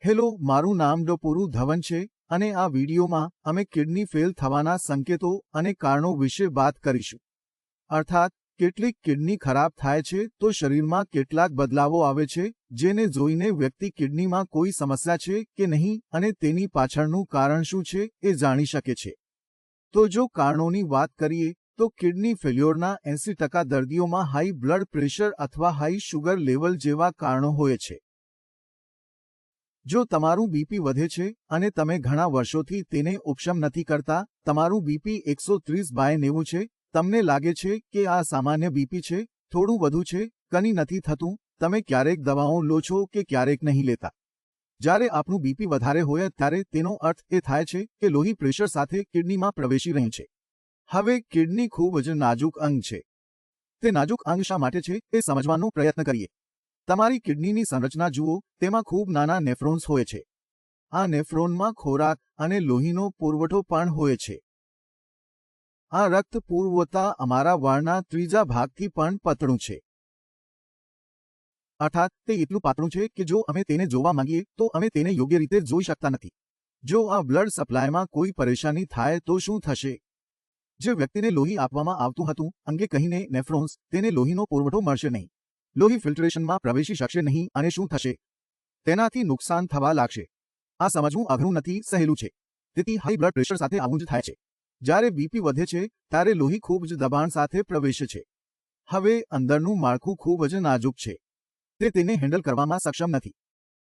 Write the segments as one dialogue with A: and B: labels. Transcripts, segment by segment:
A: Hello, મારું નામ પૂરું ધવન છે અને આ વિડીયોમાં અમે કિડની ફેલ થવાના સંકેતો અને કારણો વિશે વાત કરીશું. અર્થાત કેટલીક કિડની ખરાબ થાય છે તો શરીરમાં કેટલાક બદલાવો આવે છે જેને જોઈને વ્યક્તિ કિડનીમાં કોઈ સમસ્યા છે કે નહીં અને તેની પાછળનું કારણ શું છે એ જાણી શકે છે. તો જો કારણોની વાત કરીએ તો કિડની ફેલ્યોરના 80% દર્દીઓમાં હાઈ બ્લડ પ્રેશર અથવા હાઈ શુગર લેવલ જેવા કારણો હોય છે. જો તમારું બીપી વધે છે અને તમે ઘણા વર્ષોથી તેને ઉપશમ નથી કરતા, તમારું બીપી 130/90 છે, તમને લાગે છે કે આ સામાન્ય બીપી છે, થોડું વધુ છે, કંઈ નથી થતું, તમે ક્યારેક દવાઓ લો છો કે ક્યારેક નહીં લેતા. જ્યારે આપણું બીપી વધારે હોય ત્યારે તેનો અર્થ એ થાય છે કે લોહી પ્રેશર સાથે કિડનીમાં પ્રવેશી રહ્યું છે. હવે કિડની ખૂબ જ નાજુક અંગ છે. તે નાજુક અંગ શા માટે છે એ સમજવાનો પ્રયત્ન કરીએ. તમારી કિડનીની સંરચના જુઓ, તેમાં ખૂબ નાના નેફ્રોન્સ હોય છે. આ નેફ્રોનમાં ખોરાક અને લોહીનો પુરવઠો પણ હોય છે. આ રક્ત પુરવઠા અમારા વાળના ત્રીજા ભાગથી પણ પતળું છે. અર્થાત તે એટલું પાતળું છે કે જો અમે તેને જોવા માંગીએ તો અમે તેને યોગ્ય રીતે જોઈ શકતા નથી. જો આ બ્લડ સપ્લાયમાં કોઈ પરેશાની થાય તો શું થશે? જે વ્યક્તિને લોહી આપવામાં આવતું હતું અંગે કહીને નેફ્રોન્સ, તેને લોહીનો પુરવઠો મળશે નહીં. લોહી ફિલ્ટરેશનમાં પ્રવેશી શકશે નહીં અને શું થશે? તેનાથી નુકસાન થવા લાગશે. આ સમજવું અઘરું નથી, સહેલું છે. તેથી હાઈ બ્લડ પ્રેશર સાથે આવું જ થાય છે. જ્યારે બીપી વધે છે ત્યારે લોહી ખૂબ જ દબાણ સાથે પ્રવેશે છે. હવે અંદરનું માળખું ખૂબ જ નાજુક છે. તે તેને હેન્ડલ કરવામાં સક્ષમ નથી.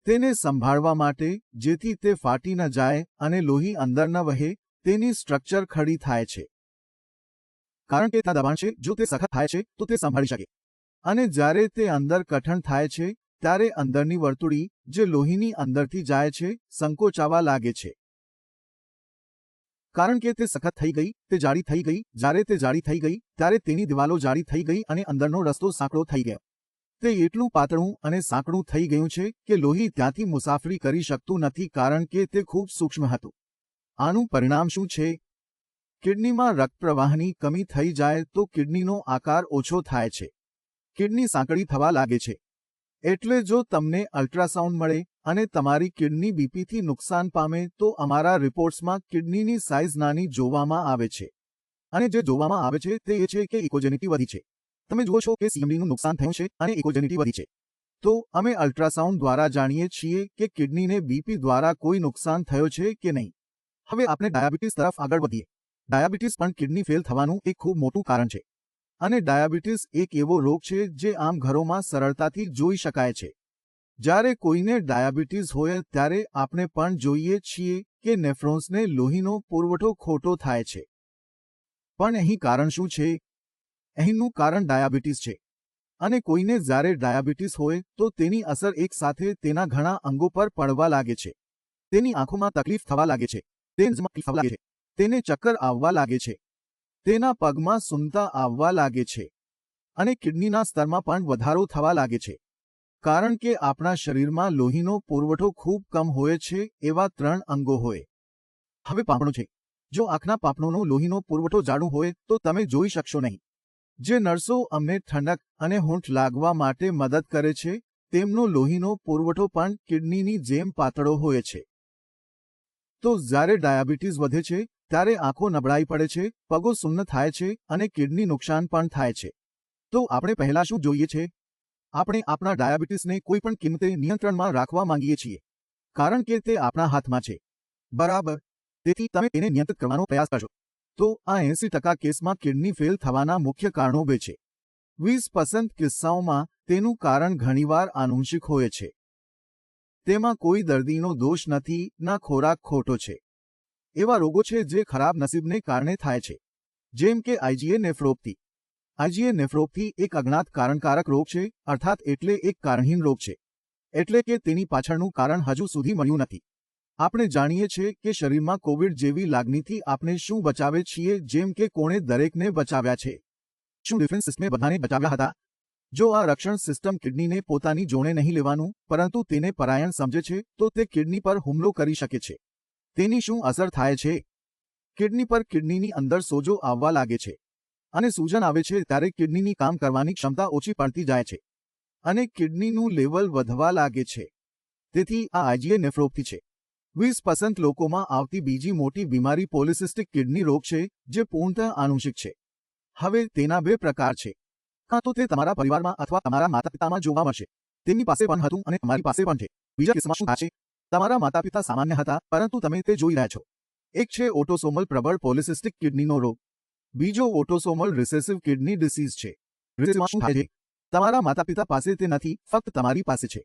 A: તેને સંભાળવા માટે જેથી તે ફાટી ન જાય અને લોહી અંદર ન વહે, તેની સ્ટ્રક્ચર ખડી થાય છે. કારણ કે ત્યાં દબાણ છે, જો તે સખત થાય છે તો તે સંભાળી શકે. અને જ્યારે તે અંદર કઠણ થાય છે ત્યારે અંદરની વર્તુળી જે લોહીની અંદરથી જાય છે સંકોચાવા લાગે છે. કારણ કે તે સખત થઈ ગઈ, તે જાડી થઈ ગઈ. જ્યારે તે જાડી થઈ ગઈ ત્યારે તેની દિવાલો જાડી થઈ ગઈ અને અંદરનો રસ્તો સાંકડો થઈ ગયો. તે એટલું પાતળું અને સાંકડું થઈ ગયું છે કે લોહી ત્યાંથી મુસાફરી કરી શકતું નથી કારણ કે તે ખૂબ સૂક્ષ્મ હતું. આનું પરિણામ શું છે? કિડનીમાં રક્તપ્રવાહની કમી થઈ જાય તો કિડનીનો આકાર ઓછો થાય છે. કિડની સાંકડી થવા લાગે છે. એટલે જો તમને અલ્ટ્રાસાઉન્ડ મળે અને તમારી કિડની બીપીથી નુકસાન પામે તો અમારા રિપોર્ટ્સમાં કિડનીની સાઇઝ નાની જોવામાં આવે છે. અને જે જોવામાં આવે છે તે એ છે કે ઇકોજેનિટી વધી છે. તમે જુઓ છો કે સીએમડીનું નુકસાન થયું છે અને ઇકોજેનિટી વધી છે. તો અમે અલ્ટ્રાસાઉન્ડ દ્વારા જાણીએ છીએ કે કિડનીને બીપી દ્વારા કોઈ નુકસાન થયો છે કે નહીં. હવે આપણે ડાયાબિટીસ તરફ આગળ વધીએ. ડાયાબિટીસ પણ કિડની ફેલ થવાનું એક ખૂબ મોટું કારણ છે. અને ડાયાબિટીસ એક એવો રોગ છે જે આમ ઘરોમાં સરળતાથી જોઈ શકાય છે. જ્યારે કોઈને ડાયાબિટીસ હોય ત્યારે આપણે પણ જોઈએ છીએ કે નેફ્રોન્સને લોહીનો પુરવઠો ખોટો થાય છે. પણ અહીં કારણ શું છે? અહીંનું કારણ ડાયાબિટીસ છે. અને કોઈને જ્યારે ડાયાબિટીસ હોય તો તેની અસર એકસાથે તેના ઘણા અંગો પર પડવા લાગે છે. તેની આંખોમાં તકલીફ થવા લાગે છે, તેને તકલીફ થવા લાગે છે, તેને ચક્કર આવવા લાગે છે, તેના પગમાં સૂનતા આવવા લાગે છે અને કિડનીના સ્તરમાં પણ વધારો થવા લાગે છે. કારણ કે આપણા શરીરમાં લોહીનો પુરવઠો ખૂબ કમ હોય છે એવા 3 અંગો હોય. હવે પાંપણો છે. જો આંખના પાંપણોનો લોહીનો પુરવઠો જાડું હોય તો તમે જોઈ શકશો નહીં. જે નર્સો અમને ઠંડક અને હૂંફ લાગવા માટે મદદ કરે છે તેમનો લોહીનો પુરવઠો પણ કિડનીની જેમ પાતળો હોય છે. તો જ્યારે ડાયાબિટીસ વધે છે ત્યારે આંખો નબળાઈ પડે છે, પગો સુન્ન થાય છે અને કિડની નુકસાન પણ થાય છે. તો આપણે પહેલા શું જોઈએ છે? આપણે આપણા ડાયાબિટીસને કોઈ પણ કિંમતે નિયંત્રણમાં રાખવા માંગીએ છીએ. કારણ કે તે આપણા હાથમાં છે. બરાબર. તેથી તમે તેને નિયંત્રિત કરવાનો પ્રયાસ કરશો. તો આ 80% કેસમાં કિડની ફેલ થવાના મુખ્ય કારણો બે છે. 20% કિસ્સાઓમાં તેનું કારણ ઘણીવાર આનુવંશિક હોય છે. તેમાં કોઈ દર્દીનો દોષ નથી, ના ખોરાક ખોટો છે. એવા રોગો છે જે ખરાબ નસીબને કારણે થાય છે. જેમ કે આઈજીએ નેફ્રોપથી. આઈજીએ નેફ્રોપથી એક અજ્ઞાત કારણકારક રોગ છે, અર્થાત એટલે એક કારણહીન રોગ છે. એટલે કે તેની પાછળનું કારણ હજુ સુધી મળ્યું નથી. આપણે જાણીએ છીએ કે શરીરમાં કોવિડ જેવી લાગણીથી આપણે શું બચાવે છીએ, જેમ કે કોણે દરેકને બચાવ્યા છે. શું ડિફેન્સ સિસ્ટમે બધાને બચાવ્યા હતા? જો આ રક્ષણ સિસ્ટમ કિડનીને પોતાની જોડે નહીં લેવાનું પરંતુ તેને પરાયણ સમજે છે તો તે કિડની પર હુમલો કરી શકે છે. તેની શું અસર થાય છે? કિડની પર કિડનીની અંદર સોજો આવવા લાગે છે. અને સૂજન આવે છે ત્યારે કિડનીની કામ કરવાની ક્ષમતા ઓછી પડતી જાય છે. અને કિડનીનું લેવલ વધવા લાગે છે. તેથી આ આઈજીએ નેફ્રોપથી છે. 20% લોકોમાં આવતી બીજી મોટી બીમારી પોલિસિસ્ટિક કિડની રોગ છે, જે પૂર્ણતઃ આનુવંશિક છે. હવે તેના બે પ્રકાર છે. કાં તો તે તમારા પરિવારમાં અથવા તમારા માતાપિતામાં જોવા મળશે. તેમની પાસે પણ હતું અને તમારી પાસે પણ છે. બીજા કિસ્સામાં શું થાય છે? તમારા માતાપિતા સામાન્ય હતા, પરંતુ તમે તે જોઈ રહ્યા છો. એક છે ઓટોસોમલ પ્રબળ પોલિસિસ્ટિક કિડનીનો રોગ. બીજો ઓટોસોમલ રિસેસિવ કિડની ડિસીઝ છે. રિસેસિવમાં શું થાય છે? તમારા માતાપિતા પાસે તે નથી, ફક્ત તમારી પાસે છે.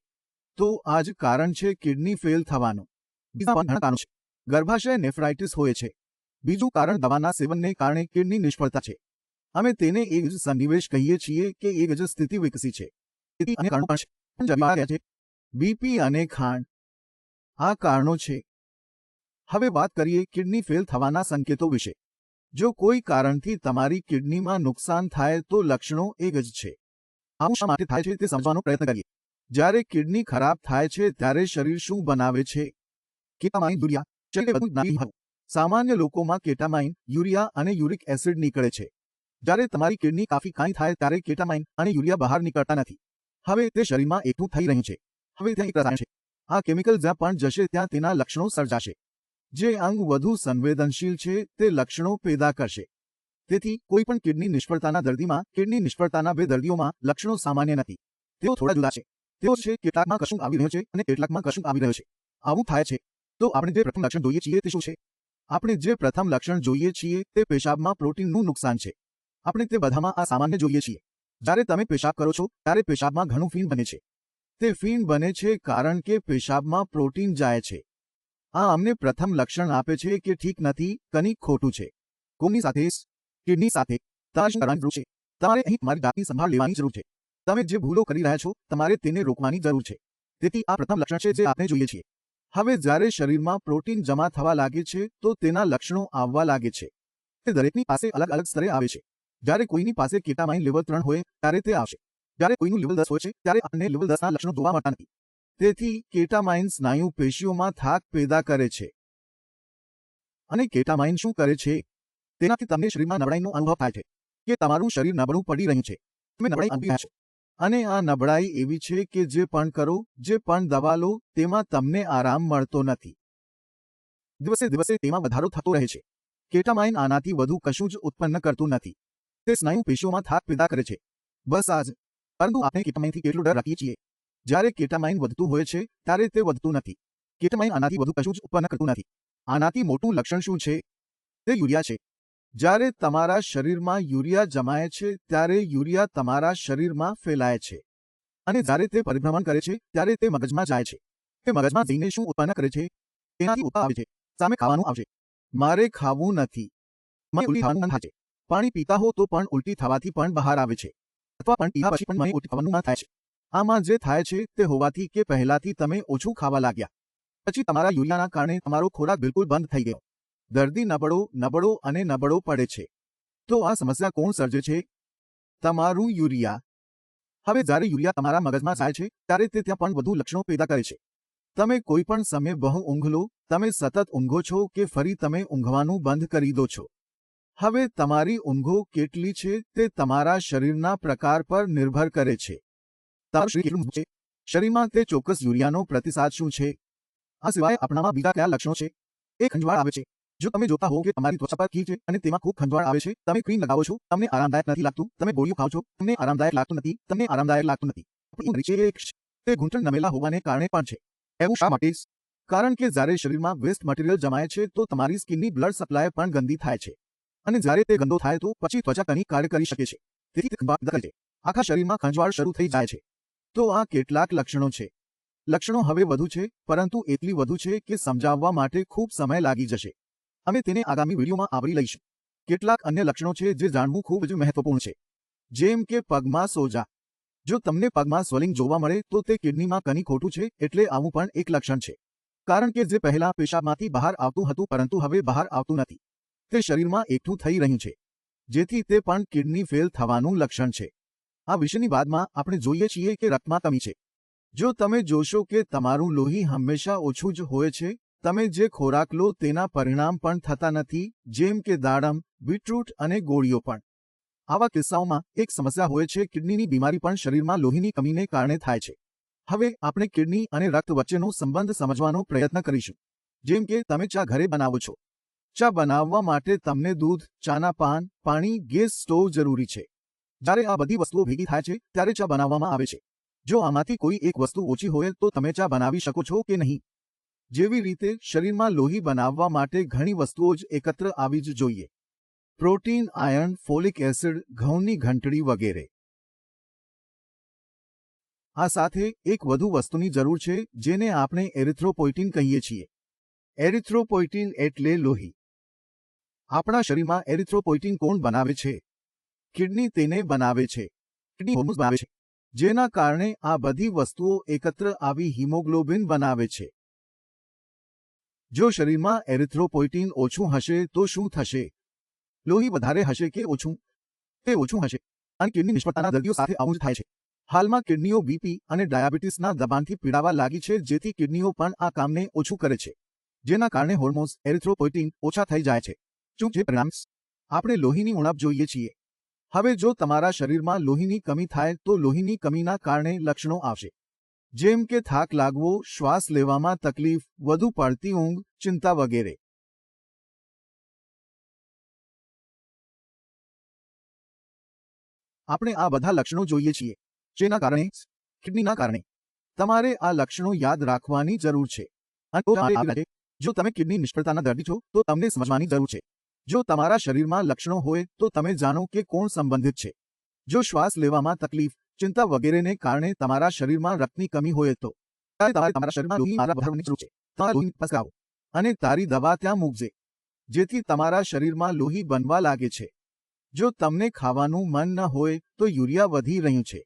A: તો આ જ કારણ છે કિડની ફેલ થવાનું. બીજા પણ ઘણા કારણો છે. ગર્ભાશય નેફ્રાઇટિસ હોય છે. બીજું કારણ દવાના સેવનને કારણે કિડની નિષ્ફળતા છે. અમે તેને એક જ સન્નિવેશ કહીએ છીએ કે એક જ સ્થિતિ વિકસી છે. તેથી અન્ય કારણો પણ છે, પણ જરી ગયા છે. બીપી અને ખાંડ આ કારણો છે. હવે વાત કરીએ કિડની ફેલ થવાના સંકેતો વિશે. જો કોઈ કારણથી તમારી કિડનીમાં નુકસાન થાય તો લક્ષણો એક જ છે. આવું શા માટે થાય છે તે સમજવાનો પ્રયત્ન કરીએ. જ્યારે કિડની ખરાબ થાય છે ત્યારે શરીર શું બનાવે છે? કેટામાઇન, યુરિયા. શરીરે બધું જ નાખી હતું. સામાન્ય લોકોમાં કેટામાઇન, યુરિયા અને યુરિક એસિડ નીકળે છે. જ્યારે તમારી કિડની કાફી ખાંઈ થાય ત્યારે કેટામાઇન અને યુરિયા બહાર નીકળતા નથી. હવે તે શરીરમાં એકઠું થઈ રહ્યું છે. હવે ત્યાં એક રસાયણ છે. આ કેમિકલ જ્યાં પણ જશે ત્યાં તેના લક્ષણો સર્જાશે. જે અંગ વધુ સંવેદનશીલ છે તે લક્ષણો પેદા કરશે. તેથી કોઈપણ કિડની નિષ્ફળતાના દર્દીમાં કિડની નિષ્ફળતાના બે દર્દીઓમાં લક્ષણો સામાન્ય નથી. તેઓ થોડા જુદા છે. તેઓ છે કેટલાકમાં કશું આવી રહ્યું છે અને કેટલાકમાં કશું આવી રહ્યું છે. આવું થાય છે. તો આપણે જે પ્રથમ લક્ષણ જોઈએ છીએ તે શું છે? આપણે જે પ્રથમ લક્ષણ જોઈએ છીએ તે પેશાબમાં પ્રોટીનનું નુકસાન છે. આપણે તે બધામાં આ સામાન્ય જોઈએ છીએ. જ્યારે તમે પેશાબ કરો છો ત્યારે પેશાબમાં ઘણું ફીણ બને છે. તે ફીણ બને છે કારણ કે પેશાબમાં પ્રોટીન જાય છે. આ અમને પ્રથમ લક્ષણ આપે છે કે ઠીક નથી, કંઈક ખોટું છે. કોની સાથે? કિડની સાથે. તમારે શું કરવાની જરૂર છે? તમારે અહીં તમારી જાતની સંભાળ લેવાની જરૂર છે. તમે જે ભૂલો કરી રહ્યા છો તમારે તેને રોકવાની જરૂર છે. તેથી આ પ્રથમ લક્ષણ છે જે આપણે જોઈએ છીએ. હવે જ્યારે શરીરમાં પ્રોટીન જમા થવા લાગે છે તો તેના લક્ષણો આવવા લાગે છે. તે દરેકની પાસે અલગ અલગ સ્તરે આવે છે. જ્યારે કોઈની પાસે કેટામાઇન લેવલ 3 હોય ત્યારે તે આવશે. જ્યારે કોઈનું લેવલ 10 હોય છે ત્યારે આપણને લેવલ 10ના લક્ષણો જોવા મળતા નથી. તેથી કેટામાઇન સ્નાયુ પેશીઓમાં થાક પેદા કરે છે. અને કેટામાઇન શું કરે છે? તેનાથી તમને શરીરમાં નબળાઈનો અનુભવ થાય છે કે તમારું શરીર નબળું પડી રહ્યું છે. તમે નબળાઈ અનુભવી રહ્યા છો. અને આ નબળાઈ એવી છે કે જે પણ કરો, જે પણ દવા લો, તેમાં તમને આરામ મળતો નથી. દિવસે દિવસે તેમાં વધારો થતો રહે છે. કેટામાઇન આનાથી વધુ કશું જ ઉત્પન્ન કરતું નથી. તે સ્નાયુ પેશીઓમાં થાક પેદા કરે છે. બસ આ જ. પરંતુ આપણે કેટામાઇનથી કેટલો ડર રાખીએ છીએ? જ્યારે કેટામાઇન વધતું હોય છે ત્યારે તે વધતું નથી. કેટામાઇન આનાથી વધુ કશું જ ઉત્પન્ન કરતું નથી. આનાથી મોટું લક્ષણ શું છે? તે યુરિયા છે. જ્યારે તમારા શરીરમાં યુરિયા જમાય છે ત્યારે યુરિયા તમારા શરીરમાં ફેલાય છે. અને જ્યારે તે પરિભ્રમણ કરે છે ત્યારે તે મગજમાં જાય છે. તે મગજમાં જઈને શું ઉત્પન્ન કરે છે? તેનાથી ઉત્પાદ આવે છે. સામે ખાવાનું આવશે. મારે ખાવું નથી. મને ઉલટી થવાનું મન થાય છે. પાણી પીતા હો તો પણ ઉલટી થવાથી પણ બહાર આવે છે. અથવા પણ પીધા પછી પણ મને ઉલટી થવાનું મન થાય છે. આમાં જે થાય છે તે હોવાથી કે પહેલાથી તમે ઓછું ખાવા લાગ્યા. પછી તમારા યુરિયાના કારણે તમારો ખોરાક બિલકુલ બંધ થઈ ગયો. દર્દી નબળો અને નબળો પડે છે. તો આ સમસ્યા કોણ સર્જે છે? તમારું યુરિયા. હવે જ્યારે યુરિયા તમારા મગજમાં જાય છે ત્યારે તે ત્યાં પણ વધુ લક્ષણો પેદા કરે છે. તમે કોઈ પણ સમયે બહુ ઊંઘ લો, તમે સતત ઊંઘો છો કે ફરી તમે ઊંઘવાનું બંધ કરી દો છો. હવે તમારી ઊંઘો કેટલી છે તે તમારા શરીરના પ્રકાર પર નિર્ભર કરે છે. તમારું શરીર કેટલું મજબૂત છે? શરીરમાં તે ચોક્કસ યુરિયાનો પ્રતિસાદ શું છે? આ સિવાય આપણામાં બીજા કયા લક્ષણો છે? એક ખંજવાળ આવે છે. જો તમે જોતા હો કે તમારી ત્વચા પર ખીલ છે અને તેમાં ખૂબ ખંજવાળ આવે છે, તમે ક્રીમ લગાવો છો, તમને આરામદાયક નથી લાગતું, તમે ગોળીઓ ખાઓ છો, તમને આરામદાયક લાગતું નથી, તમને આરામદાયક લાગતું નથી. તે ઘૂંટણ નમેલા હોવાને કારણે પણ છે. એવું શા માટે? કારણ કે જ્યારે શરીરમાં વેસ્ટ મટીરિયલ જમાય છે તો તમારી સ્કિનની બ્લડ સપ્લાય પણ ગંદી થાય છે. અને જ્યારે તે ગંદો થાય તો પછી ત્વચા કંઈ કાર્ય કરી શકે છે. તેથી તે ખંજવાળ પેદા કરે છે. આખા શરીરમાં ખંજવાળ શરૂ થઈ જાય છે. તો આ કેટલાક લક્ષણો છે. લક્ષણો હવે વધુ છે, પરંતુ એટલી વધુ છે કે સમજાવવા માટે ખૂબ સમય લાગી જશે. અમે તેને આગામી વિડીયોમાં આવરી લઈશું. કેટલાક અન્ય લક્ષણો છે જે જાણવું ખૂબ જ મહત્વપૂર્ણ છે. જેમ કે પગમાં સોજા. જો તમને પગમાં સ્વેલિંગ જોવા મળે તો તે કિડનીમાં કંઈક ખોટું છે, એટલે આવું પણ એક લક્ષણ છે. કારણ કે જે પહેલા પેશાબમાંથી બહાર આવતું હતું પરંતુ હવે બહાર આવતું નથી. તે શરીરમાં એકઠું થઈ રહ્યું છે. જેથી તે પણ કિડની ફેલ થવાનું લક્ષણ છે. આ વિશેની બાદમાં આપણે જોઈએ છીએ કે રક્તમાં કમી છે. જો તમે જોશો કે તમારું લોહી હંમેશા ઓછું જ હોય છે, તમે જે ખોરાક લો તેના પરિણામ પણ થતા નથી, જેમ કે દાડમ, બીટરૂટ અને ગોળીઓ પણ. આવા કિસ્સાઓમાં એક સમસ્યા હોય છે કિડનીની બીમારી પણ શરીરમાં લોહીની કમીને કારણે થાય છે. હવે આપણે કિડની અને રક્ત વચ્ચેનો સંબંધ સમજવાનો પ્રયત્ન કરીશું. જેમ કે તમે ચા ઘરે બનાવો છો. ચા બનાવવા માટે તમને દૂધ, ચાના પાન, પાણી, ગેસ સ્ટોવ જરૂરી છે. જ્યારે આ બધી વસ્તુઓ ભેગી થાય છે ત્યારે ચા બનાવવામાં આવે છે. જો આમાંથી કોઈ એક વસ્તુ ઓછી હોય તો તમે ચા બનાવી શકો છો કે નહીં? જેવી રીતે શરીરમાં લોહી બનાવવા માટે ઘણી વસ્તુઓ જ એકત્ર આવી જ જોઈએ. પ્રોટીન, આયર્ન, ફોલિક એસિડ, ઘઉંની ઘંટડી વગેરે. આ સાથે એક વધુ વસ્તુની જરૂર છે જેને આપણે એરિથ્રોપોઇટીન કહીએ છીએ. એરિથ્રોપોઇટીન એટલે લોહી. આપણા શરીરમાં એરિથ્રોપોઇટીન કોણ બનાવે છે? કિડની તેને બનાવે છે. કિડની હોર્મોન્સ બનાવે છે, જેના કારણે આ બધી વસ્તુઓ એકત્ર આવી હિમોગ્લોબિન બનાવે છે. જો શરીરમાં એરિથ્રોપોઇટીન ઓછું હશે તો શું થશે? લોહી વધારે હશે કે ઓછું? તે ઓછું હશે. અને કિડની નિષ્ફળતાના દર્દીઓ સાથે આવું જ થાય છે. હાલમાં કિડનીઓ બીપી અને ડાયાબિટીસના દબાણથી પીડાવા લાગી છે, જેથી કિડનીઓ પણ આ કામને ઓછું કરે છે, જેના કારણે હોર્મોન્સ એરિથ્રોપોઇટીન ઓછા થઈ જાય છે. શું છે પરિણામ? આપણે લોહીની ઉણપ જોઈએ છીએ. હવે જો તમારા શરીરમાં લોહીની કમી થાય તો લોહીની કમીના કારણે લક્ષણો આવશે, જેમ કે થાક લાગવો, શ્વાસ લેવામાં તકલીફ, વધુ પડતી ઊંઘ, ચિંતા વગેરે. આપણે આ બધા લક્ષણો જોઈએ છીએ. જેના કારણે કિડનીના કારણે તમારે આ લક્ષણો યાદ રાખવાની જરૂર છે. અને જો તમે કિડની નિષ્ફળતાના દર્દી છો તો તમને સમજવાની જરૂર છે. જો તમારા શરીરમાં લક્ષણો હોય તો તમે જાણો કે કોણ સંબંધિત છે. જો શ્વાસ લેવામાં તકલીફ, ચિંતા વગેરેને કારણે તમારા શરીરમાં રક્તની કમી હોય તો તમારે તમારા શરીરમાં લોહીની માત્રા વધારવાની જરૂર છે. તમારા લોહીની તપાસ કરાવો અને તારી દવા ત્યાં મૂકજે, જેથી તમારા શરીરમાં લોહી બનવા લાગે છે. જો તમને ખાવાનું મન ન હોય તો યુરિયા વધી રહ્યું છે,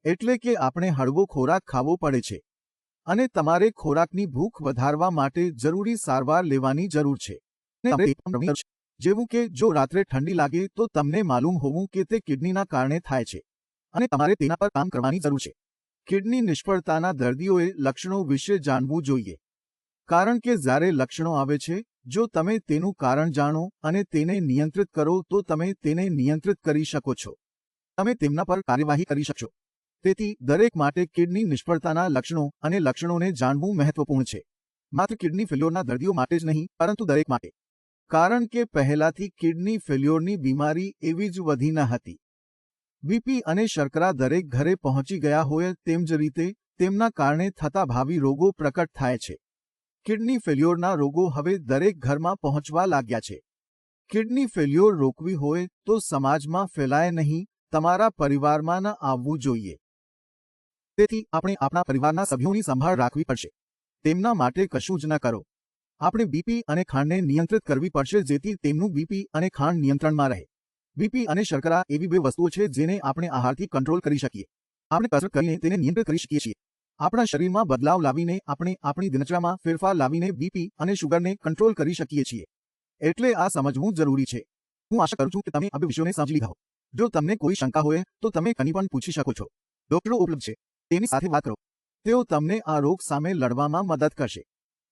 A: એટલે કે આપણે હળવો ખોરાક ખાવો પડે છે. અને તમારે ખોરાકની ભૂખ વધારવા માટે જરૂરી સારવાર લેવાની જરૂર છે. જેવું કે જો રાત્રે ઠંડી લાગે તો તમને માલુમ હોવું કે તે કિડનીના કારણે થાય છે અને તમારે તેના પર કામ કરવાની જરૂર છે. કિડની નિષ્ફળતાના દર્દીઓએ લક્ષણો વિશે જાણવું જોઈએ, કારણ કે જ્યારે લક્ષણો આવે છે, જો તમે તેનું કારણ જાણો અને તેને નિયંત્રિત કરો તો તમે તેને નિયંત્રિત કરી શકો છો. તમે તેમના પર કાર્યવાહી કરી શકશો. તેથી દરેક માટે કિડની નિષ્ફળતાના લક્ષણો અને લક્ષણોને જાણવું મહત્વપૂર્ણ છે. માત્ર કિડની ફેલ્યોરના દર્દીઓ માટે જ નહીં, પરંતુ દરેક માટે. કારણ કે પહેલાથી કિડની ફેલ્યોરની બીમારી એવી જ વધી ન હતી. બીપી અને શર્કરા દરેક ઘરે પહોંચી ગયા હોય તેમ જ રીતે તેમના કારણે થતા ભાવિ રોગો પ્રકટ થાય છે. કિડની ફેલ્યોરના રોગો હવે દરેક ઘરમાં પહોંચવા લાગ્યા છે. કિડની ફેલ્યોર રોકવી હોય તો સમાજમાં ફેલાય નહીં, તમારા પરિવારમાં ન આવવું જોઈએ. તેથી આપણે આપણા પરિવારના સભ્યોની સંભાળ રાખવી પડશે. તેમના માટે કશું જ ન કરો. આપણે બીપી અને ખાંડને નિયંત્રિત કરવી પડશે, જેથી તેમનું બીપી અને ખાંડ નિયંત્રણમાં રહે. બીપી અને શર્કરા એવી બે વસ્તુઓ છે જેને આપણે આહારથી કંટ્રોલ કરી શકીએ. આપણે કસરત કરીને તેને નિયંત્રિત કરી શકીએ છીએ. આપણા શરીરમાં બદલાવ લાવીને આપણે આપણી દિનચર્યામાં ફેરફાર લાવીને બીપી અને શુગરને કંટ્રોલ કરી શકીએ છીએ. એટલે આ સમજવું જરૂરી છે. હું આશા કરું છું કે તમે આ બે વિષયોને સમજી લીધા હો. જો તમને કોઈ શંકા હોય તો તમે કંઈ પણ પૂછી શકો છો. ડોક્ટરો ઉપલબ્ધ છે, તેની સાથે વાત કરો. તેઓ તમને આ રોગ સામે લડવામાં મદદ કરશે.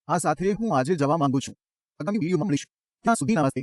A: આ સાથે હું આજે જવા માંગુ છું. આગામી વિડીયોમાં મળીશું. ત્યાં સુધી નમસ્તે.